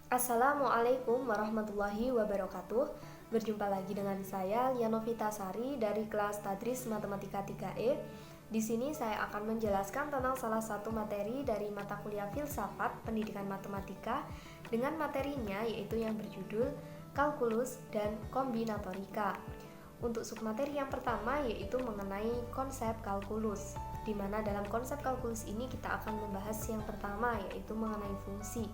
Assalamualaikum warahmatullahi wabarakatuh. Berjumpa lagi dengan saya Lianovita Sari dari kelas Tadris Matematika 3E. Di sini saya akan menjelaskan tentang salah satu materi dari mata kuliah Filsafat Pendidikan Matematika dengan materinya yaitu yang berjudul Kalkulus dan Kombinatorika. Untuk submateri yang pertama yaitu mengenai konsep kalkulus, di mana dalam konsep kalkulus ini kita akan membahas yang pertama yaitu mengenai fungsi.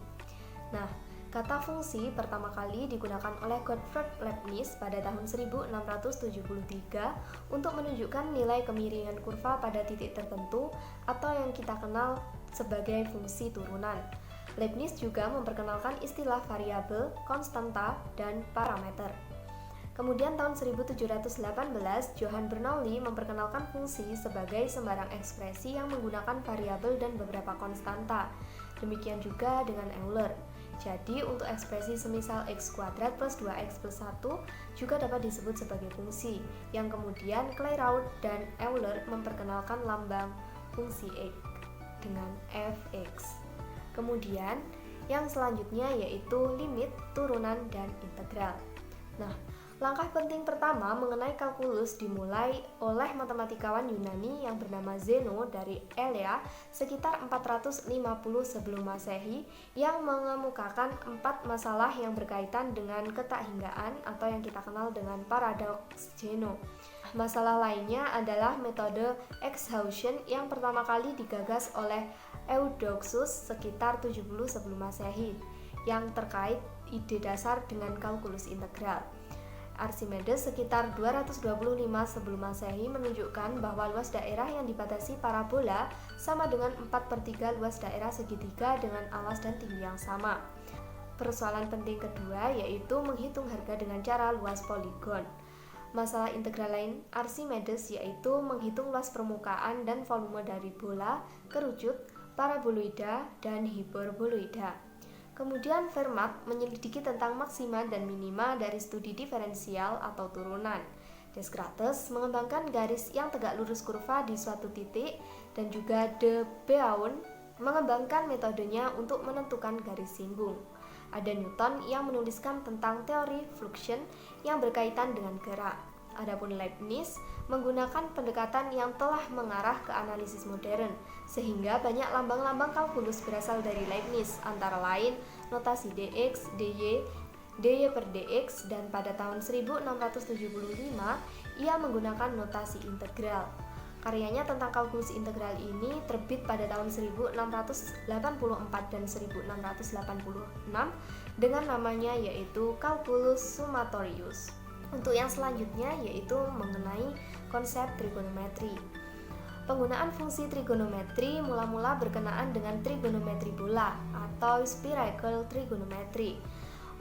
Nah, kata fungsi pertama kali digunakan oleh Gottfried Leibniz pada tahun 1673 untuk menunjukkan nilai kemiringan kurva pada titik tertentu atau yang kita kenal sebagai fungsi turunan. Leibniz juga memperkenalkan istilah variabel, konstanta, dan parameter. Kemudian tahun 1718, Johann Bernoulli memperkenalkan fungsi sebagai sembarang ekspresi yang menggunakan variabel dan beberapa konstanta. Demikian juga dengan Euler. Jadi untuk ekspresi semisal x kuadrat plus 2x plus 1 juga dapat disebut sebagai fungsi, yang kemudian Clairaut dan Euler memperkenalkan lambang fungsi x dengan fx. Kemudian yang selanjutnya yaitu limit, turunan, dan integral. Nah, langkah penting pertama mengenai kalkulus dimulai oleh matematikawan Yunani yang bernama Zeno dari Elea sekitar 450 sebelum Masehi yang mengemukakan 4 masalah yang berkaitan dengan ketakhinggaan atau yang kita kenal dengan paradoks Zeno. Masalah lainnya adalah metode exhaustion yang pertama kali digagas oleh Eudoxus sekitar 70 sebelum Masehi yang terkait ide dasar dengan kalkulus integral. Archimedes sekitar 225 sebelum Masehi menunjukkan bahwa luas daerah yang dibatasi parabola sama dengan 4/3 luas daerah segitiga dengan alas dan tinggi yang sama. Persoalan penting kedua yaitu menghitung harga dengan cara luas poligon. Masalah integral lain Archimedes yaitu menghitung luas permukaan dan volume dari bola, kerucut, paraboloida, dan hiperboloida. Kemudian Fermat menyelidiki tentang maksima dan minima dari studi diferensial atau turunan. Descartes mengembangkan garis yang tegak lurus kurva di suatu titik dan juga de Beaune mengembangkan metodenya untuk menentukan garis singgung. Ada Newton yang menuliskan tentang teori fluxion yang berkaitan dengan gerak. Adapun Leibniz menggunakan pendekatan yang telah mengarah ke analisis modern, sehingga banyak lambang-lambang kalkulus berasal dari Leibniz, antara lain notasi dx, dy, dy per dx, dan pada tahun 1675 ia menggunakan notasi integral. Karyanya tentang kalkulus integral ini terbit pada tahun 1684 dan 1686 dengan namanya yaitu Calculus Summatorius. Untuk yang selanjutnya yaitu mengenai konsep trigonometri. Penggunaan fungsi trigonometri mula-mula berkenaan dengan trigonometri bola atau spherical trigonometry.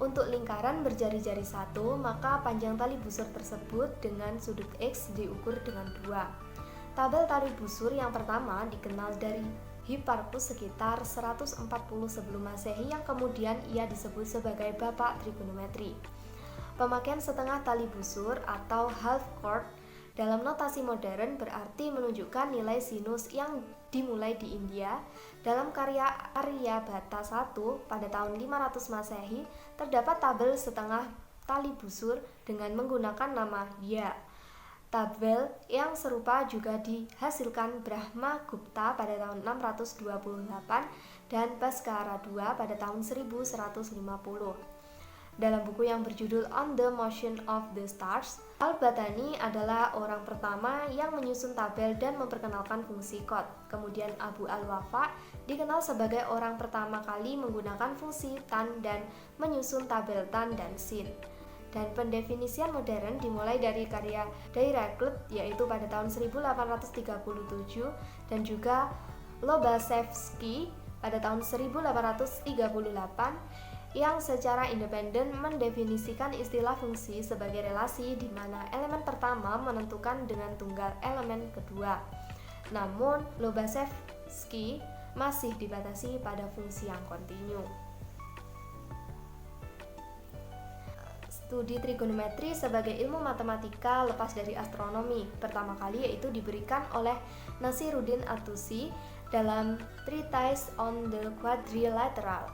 Untuk lingkaran berjari-jari satu, maka panjang tali busur tersebut dengan sudut X diukur dengan 2. Tabel tali busur yang pertama dikenal dari Hipparchus sekitar 140 sebelum Masehi yang kemudian ia disebut sebagai bapak trigonometri. Pemakaian setengah tali busur atau half chord dalam notasi modern berarti menunjukkan nilai sinus yang dimulai di India. Dalam karya Aryabhata I pada tahun 500 Masehi terdapat tabel setengah tali busur dengan menggunakan nama Ya. Tabel yang serupa juga dihasilkan Brahmagupta pada tahun 628 dan Bhaskara II pada tahun 1150. Dalam buku yang berjudul On the Motion of the Stars, Al-Battani adalah orang pertama yang menyusun tabel dan memperkenalkan fungsi kot. Kemudian Abu Al-Wafa dikenal sebagai orang pertama kali menggunakan fungsi tan dan menyusun tabel tan dan sin. Dan pendefinisian modern dimulai dari karya Dirichlet yaitu pada tahun 1837 dan juga Lobachevsky pada tahun 1838 yang secara independen mendefinisikan istilah fungsi sebagai relasi di mana elemen pertama menentukan dengan tunggal elemen kedua. Namun, Lobachevsky masih dibatasi pada fungsi yang kontinu. Studi trigonometri sebagai ilmu matematika lepas dari astronomi pertama kali yaitu diberikan oleh Nasiruddin At-Tusi dalam Treatise on the Quadrilateral.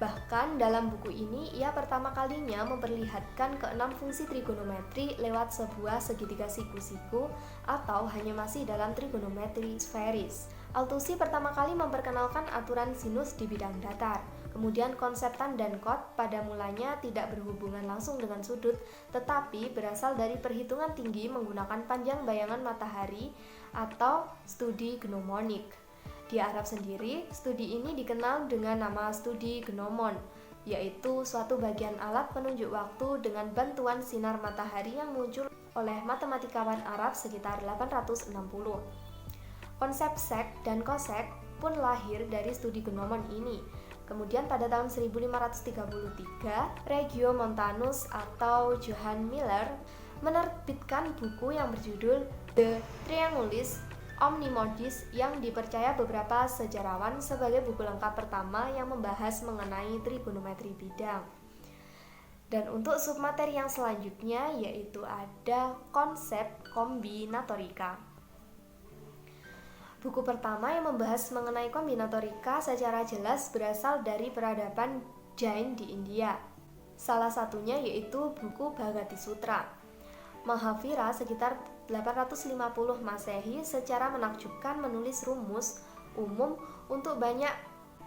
Bahkan dalam buku ini ia pertama kalinya memperlihatkan keenam fungsi trigonometri lewat sebuah segitiga siku-siku atau hanya masih dalam trigonometri sferis. Althussi pertama kali memperkenalkan aturan sinus di bidang datar. Kemudian konsep tan dan kot pada mulanya tidak berhubungan langsung dengan sudut, tetapi berasal dari perhitungan tinggi menggunakan panjang bayangan matahari atau studi gnomonik. Di Arab sendiri, studi ini dikenal dengan nama studi gnomon, yaitu suatu bagian alat penunjuk waktu dengan bantuan sinar matahari yang muncul oleh matematikawan Arab sekitar 860. Konsep sek dan kosek pun lahir dari studi gnomon ini. Kemudian pada tahun 1533, Regiomontanus atau Johann Miller menerbitkan buku yang berjudul De Triangulis Omnimodis yang dipercaya beberapa sejarawan sebagai buku lengkap pertama yang membahas mengenai trigonometri bidang. Dan untuk submateri yang selanjutnya yaitu ada konsep kombinatorika. Buku pertama yang membahas mengenai kombinatorika secara jelas berasal dari peradaban Jain di India. Salah satunya yaitu buku Bhagati Sutra. Mahavira sekitar 850 Masehi secara menakjubkan menulis rumus umum untuk banyak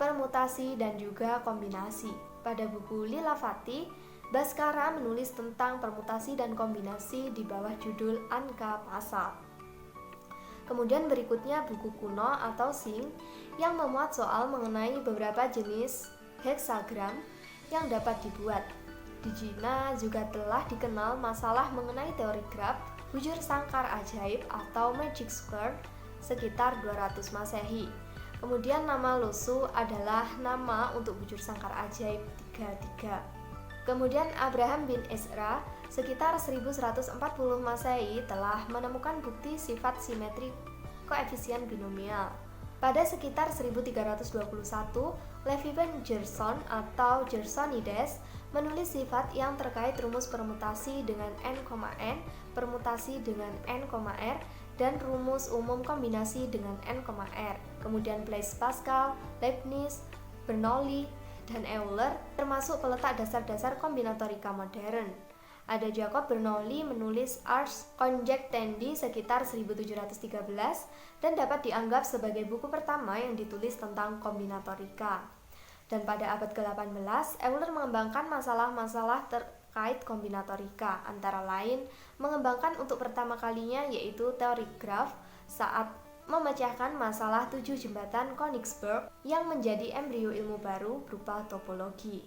permutasi dan juga kombinasi. Pada buku Lilavati, Bhaskara menulis tentang permutasi dan kombinasi di bawah judul Angka Pasal. Kemudian berikutnya buku kuno atau Sing yang memuat soal mengenai beberapa jenis heksagram yang dapat dibuat. Di Cina juga telah dikenal masalah mengenai teori graf, bujur sangkar ajaib atau magic square sekitar 200 Masehi. Kemudian nama Lusu adalah nama untuk bujur sangkar ajaib 33. Kemudian Abraham bin Ezra sekitar 1140 Masehi telah menemukan bukti sifat simetri koefisien binomial. Pada sekitar 1321, Levi ben Gerson atau Gersonides menulis sifat yang terkait rumus permutasi dengan n, permutasi dengan n, r, dan rumus umum kombinasi dengan n, r. Kemudian Blaise Pascal, Leibniz, Bernoulli, dan Euler termasuk peletak dasar-dasar kombinatorika modern. Ada Jacob Bernoulli menulis Ars Conjectendi sekitar 1713 dan dapat dianggap sebagai buku pertama yang ditulis tentang kombinatorika. Dan pada abad ke-18, Euler mengembangkan masalah-masalah terkait kombinatorika, antara lain mengembangkan untuk pertama kalinya yaitu teori graf saat memecahkan masalah 7 jembatan Königsberg yang menjadi embrio ilmu baru berupa topologi.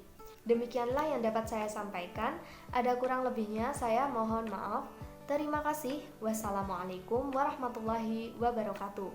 Demikianlah yang dapat saya sampaikan. Ada kurang lebihnya saya mohon maaf. Terima kasih. Wassalamualaikum warahmatullahi wabarakatuh.